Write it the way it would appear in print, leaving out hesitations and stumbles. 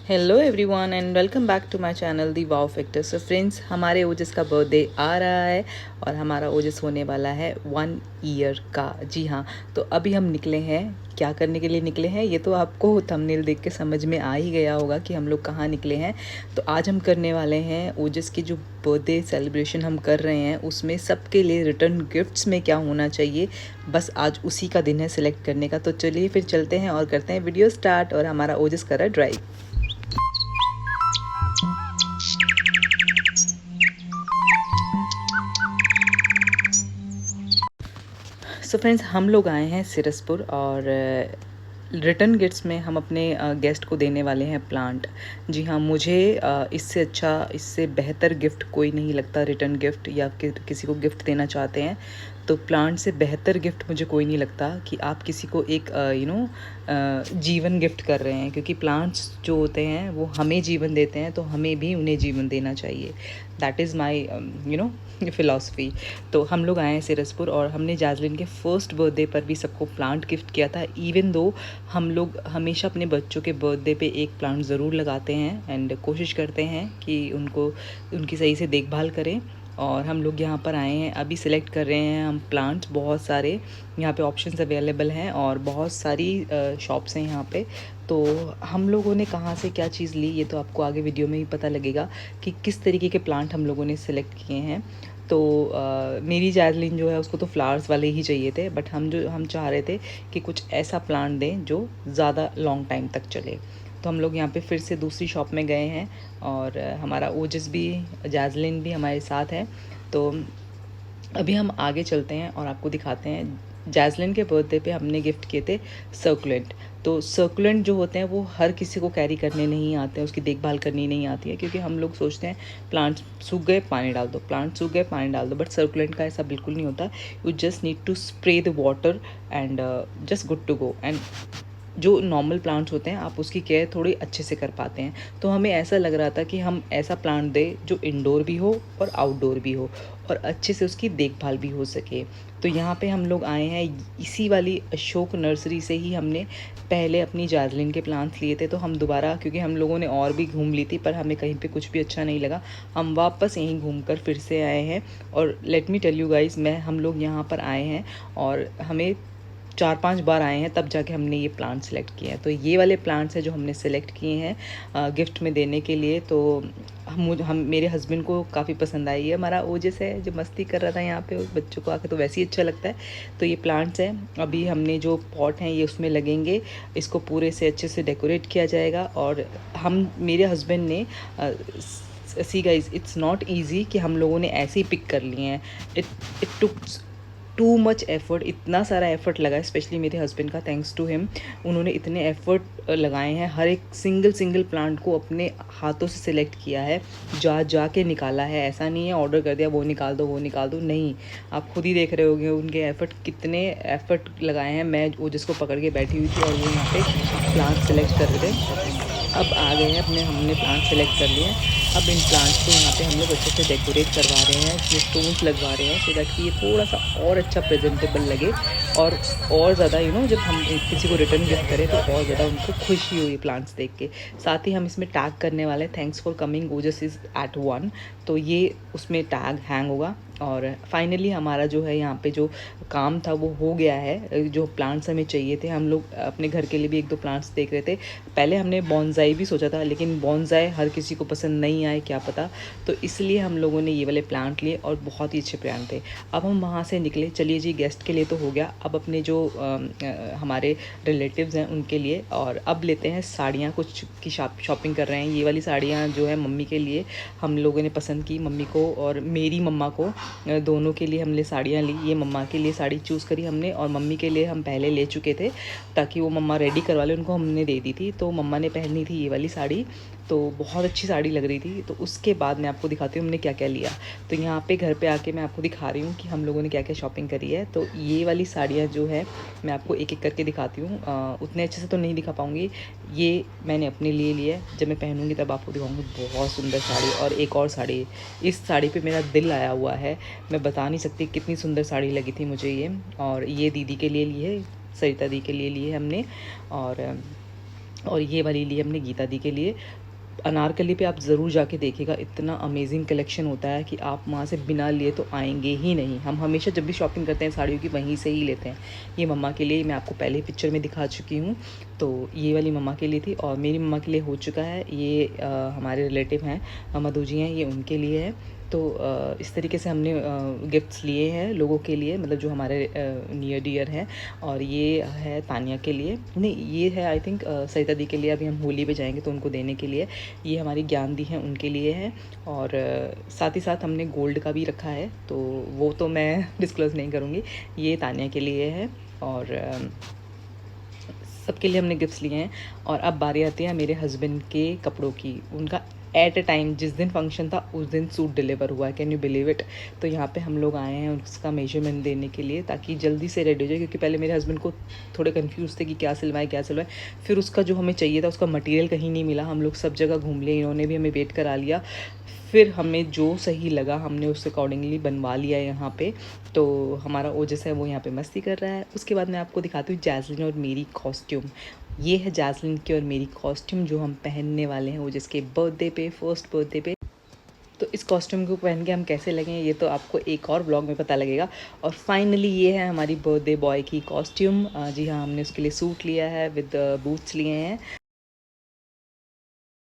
Hello everyone and welcome back to my channel the wow factor. So friends, हमारे ओजस का birthday आ रहा है और हमारा ओजस होने वाला है 1 ईयर का। जी हाँ, तो अभी हम निकले हैं। क्या करने के लिए निकले हैं ये तो आपको थंबनेल देख के समझ में आ ही गया होगा कि हम लोग कहाँ निकले हैं। तो आज हम करने वाले हैं ओजस की जो बर्थडे सेलिब्रेशन हम कर रहे हैं, उसमें सबके लिए रिटर्न गिफ्ट्स में क्या होना चाहिए, बस आज उसी का दिन है सिलेक्ट करने का। तो चलिए फिर चलते हैं और करते हैं वीडियो स्टार्ट। और हमारा ओजस कर रहा है ड्राइव। सो फ्रेंड्स, हम लोग आए हैं सिरसपुर और रिटर्न गिफ्ट्स में हम अपने गेस्ट को देने वाले हैं प्लांट। जी हाँ, मुझे इससे अच्छा, इससे बेहतर गिफ्ट कोई नहीं लगता। रिटर्न गिफ्ट या किसी को गिफ्ट देना चाहते हैं तो प्लांट से बेहतर गिफ्ट मुझे कोई नहीं लगता कि आप किसी को एक जीवन गिफ्ट कर रहे हैं। क्योंकि प्लांट्स जो होते हैं वो हमें जीवन देते हैं, तो हमें भी उन्हें जीवन देना चाहिए। That is my philosophy. तो हम लोग आए हैं सिरसपुर और हमने जैज़लिन के फर्स्ट बर्थडे पर भी सबको प्लांट गिफ्ट किया था। इवन दो हम लोग हमेशा अपने बच्चों के बर्थडे पे एक प्लांट ज़रूर लगाते हैं एंड कोशिश करते हैं कि उनकी सही से देखभाल करें। और हम लोग यहाँ पर आए हैं, अभी सिलेक्ट कर रहे हैं हम प्लांट्स। बहुत सारे यहाँ पे ऑप्शंस अवेलेबल हैं और बहुत सारी शॉप्स हैं यहाँ पे। तो हम लोगों ने कहाँ से क्या चीज़ ली ये तो आपको आगे वीडियो में ही पता लगेगा कि किस तरीके के प्लांट हम लोगों ने सिलेक्ट किए हैं। तो मेरी जैज़लिन जो है उसको तो फ्लावर्स वाले ही चाहिए थे, बट हम चाह रहे थे कि कुछ ऐसा प्लांट दें जो ज़्यादा लॉन्ग टाइम तक चले। तो हम लोग यहाँ पे फिर से दूसरी शॉप में गए हैं और हमारा ओजस भी, जैज़लिन भी हमारे साथ है। तो अभी हम आगे चलते हैं और आपको दिखाते हैं। जैज़लिन के बर्थडे पे हमने गिफ्ट किए थे सर्कुलेंट। तो सर्कुलेंट जो होते हैं वो हर किसी को कैरी करने नहीं आते हैं, उसकी देखभाल करनी नहीं आती है। क्योंकि हम लोग सोचते हैं प्लांट्स सूख गए पानी डाल दो, प्लांट सूख गए पानी डाल दो, बट सर्कुलेंट का ऐसा बिल्कुल नहीं होता। You just need to spray the water and just good to go. And जो नॉर्मल प्लांट्स होते हैं आप उसकी केयर थोड़ी अच्छे से कर पाते हैं। तो हमें ऐसा लग रहा था कि हम ऐसा प्लांट दें जो इंडोर भी हो और आउटडोर भी हो और अच्छे से उसकी देखभाल भी हो सके। तो यहाँ पे हम लोग आए हैं, इसी वाली अशोक नर्सरी से ही हमने पहले अपनी जैज़लिन के प्लांट्स लिए थे। तो हम दोबारा, क्योंकि हम लोगों ने और भी घूम ली थी पर हमें कहीं पे कुछ भी अच्छा नहीं लगा, हम वापस यहीं घूमकर फिर से आए हैं। और let me tell you guys, हम लोग यहाँ पर आए हैं और हमें 4-5 बार आए हैं तब जाके हमने ये प्लांट सेलेक्ट किए हैं। तो ये वाले प्लांट्स हैं जो हमने सेलेक्ट किए हैं गिफ्ट में देने के लिए। तो हम मेरे हस्बैंड को काफ़ी पसंद आई है। हमारा ओजस है जो मस्ती कर रहा था यहाँ पे, बच्चों को आके तो वैसे ही अच्छा लगता है। तो ये प्लांट्स हैं, अभी हमने जो पॉट हैं ये उसमें लगेंगे। इसको पूरे से अच्छे से डेकोरेट किया जाएगा। और मेरे हस्बैंड ने see guys, it's not easy कि हम लोगों ने ऐसे ही पिक कर लिए हैं। It took too much effort, इतना सारा एफ़र्ट लगा, स्पेशली मेरे हस्बैंड का, थैंक्स टू हिम। उन्होंने इतने एफ़र्ट लगाए हैं, हर एक सिंगल प्लांट को अपने हाथों से सिलेक्ट किया है, जा के निकाला है। ऐसा नहीं है ऑर्डर कर दिया वो निकाल दो, नहीं। आप खुद ही देख रहे होंगे उनके एफ़र्ट, कितने एफ़र्ट लगाए हैं। मैं वो जिसको पकड़ के बैठी हुई थी और वो यहाँ पे प्लांट सेलेक्ट कर रहे थे। अब आ गए हैं हमने प्लांट सेलेक्ट कर लिए हैं। अब इन प्लांट्स को यहाँ पे हम लोग अच्छे से डेकोरेट करवा रहे हैं, इसमें स्टोन्स लगवा रहे हैं, सो दैट कि ये थोड़ा सा और अच्छा प्रेजेंटेबल लगे। और ज़्यादा जब हम किसी को रिटर्न गिफ्ट करें तो और ज़्यादा उनको खुशी हुई प्लांट्स देख के। साथ ही हम इसमें टैग करने वाले हैं, thanks for coming, Ojas is at 1। तो ये उसमें टैग हैंग होगा। और फाइनली हमारा जो है यहाँ पे जो काम था वो हो गया है। जो प्लांट्स हमें चाहिए थे, हम लोग अपने घर के लिए भी 1-2 प्लांट्स देख रहे थे। पहले हमने बॉन्साई भी सोचा था, लेकिन बॉन्साई हर किसी को पसंद नहीं आए, क्या पता। तो इसलिए हम लोगों ने ये वाले प्लांट लिए और बहुत ही अच्छे प्लांट थे। अब हम वहाँ से निकले, चलिए जी, गेस्ट के लिए तो हो गया। अब अपने जो हमारे रिलेटिव्स हैं उनके लिए, और अब लेते हैं साड़ियाँ, कुछ की शॉपिंग कर रहे हैं। ये वाली साड़ियाँ जो है मम्मी के लिए हम लोगों ने पसंद की, मम्मी को और मेरी मम्मा को, दोनों के लिए हमने साड़ियाँ ली। ये मम्मा के लिए साड़ी चूज़ करी हमने, और मम्मी के लिए हम पहले ले चुके थे ताकि वो मम्मा रेडी करवा ले, उनको हमने दे दी थी। तो मम्मा ने पहनी थी ये वाली साड़ी, तो बहुत अच्छी साड़ी लग रही थी। तो उसके बाद मैं आपको दिखाती हूँ हमने क्या क्या लिया। तो यहाँ पे घर पे आके मैं आपको दिखा रही हूँ कि हम लोगों ने क्या क्या शॉपिंग करी है। तो ये वाली साड़ियाँ जो है मैं आपको एक एक करके दिखाती हूँ। उतने अच्छे से तो नहीं दिखा पाऊँगी, ये मैंने अपने लिए लिया है, जब मैं पहनूँगी तब आपको दिखाऊँगी। बहुत सुंदर साड़ी। और एक और साड़ी, इस साड़ी पे मेरा दिल आया हुआ है, मैं बता नहीं सकती कितनी सुंदर साड़ी लगी थी मुझे ये। और ये दीदी के लिए ली है, सरिता दी के लिए ली है हमने। और और ये वाली ली हमने गीता दी के लिए। अनारकली पे आप ज़रूर जाके देखिएगा, इतना अमेजिंग कलेक्शन होता है कि आप वहाँ से बिना लिए तो आएंगे ही नहीं। हम हमेशा जब भी शॉपिंग करते हैं साड़ियों की वहीं से ही लेते हैं। ये मम्मा के लिए मैं आपको पहले ही पिक्चर में दिखा चुकी हूँ, तो ये वाली मम्मा के लिए थी और मेरी मम्मा के लिए हो चुका है। ये हमारे रिलेटिव हैं, मधु जी हैं, ये उनके लिए है। तो इस तरीके से हमने गिफ्ट्स लिए हैं लोगों के लिए, मतलब जो हमारे नियर डियर हैं। और ये है तानिया के लिए, नहीं ये है आई थिंक सरिता दी के लिए। अभी हम होली पे जाएंगे तो उनको देने के लिए। ये हमारी ज्ञान दी हैं, उनके लिए है। और साथ ही साथ हमने गोल्ड का भी रखा है, तो वो तो मैं डिस्क्लोज़ नहीं करूँगी। ये तानिया के लिए है और सबके लिए हमने गिफ्ट्स लिए हैं। और अब बारी आती है मेरे हस्बैंड के कपड़ों की। उनका एट अ टाइम जिस दिन फंक्शन था उस दिन सूट डिलीवर हुआ है, कैन यू बिलीव इट। तो यहाँ पे हम लोग आए हैं उसका मेजरमेंट देने के लिए, ताकि जल्दी से रेडी हो जाए, क्योंकि पहले मेरे हस्बैंड को थोड़े कंफ्यूज थे कि क्या सिलवाएं क्या सिलवाएं। फिर उसका जो हमें चाहिए था उसका मटेरियल कहीं नहीं मिला, हम लोग सब जगह घूम लिए, इन्होंने भी हमें वेट करा लिया। फिर हमें जो सही लगा हमने उस अकॉर्डिंगली बनवा लिया यहाँ पे। तो हमारा ओजस है वो यहाँ पे मस्ती कर रहा है। उसके बाद मैं आपको दिखाती हूँ जैस्लिन और मेरी कॉस्ट्यूम। ये है जैस्लिन की और मेरी कॉस्ट्यूम जो हम पहनने वाले हैं ओजस के बर्थडे पे, फर्स्ट बर्थडे पे। तो इस कॉस्ट्यूम को पहन के हम कैसे लगें ये तो आपको एक और ब्लॉग में पता लगेगा। और फाइनली ये है हमारी बर्थडे बॉय की कॉस्ट्यूम। जी हाँ, हमने उसके लिए सूट लिया है विद बूट्स लिए हैं।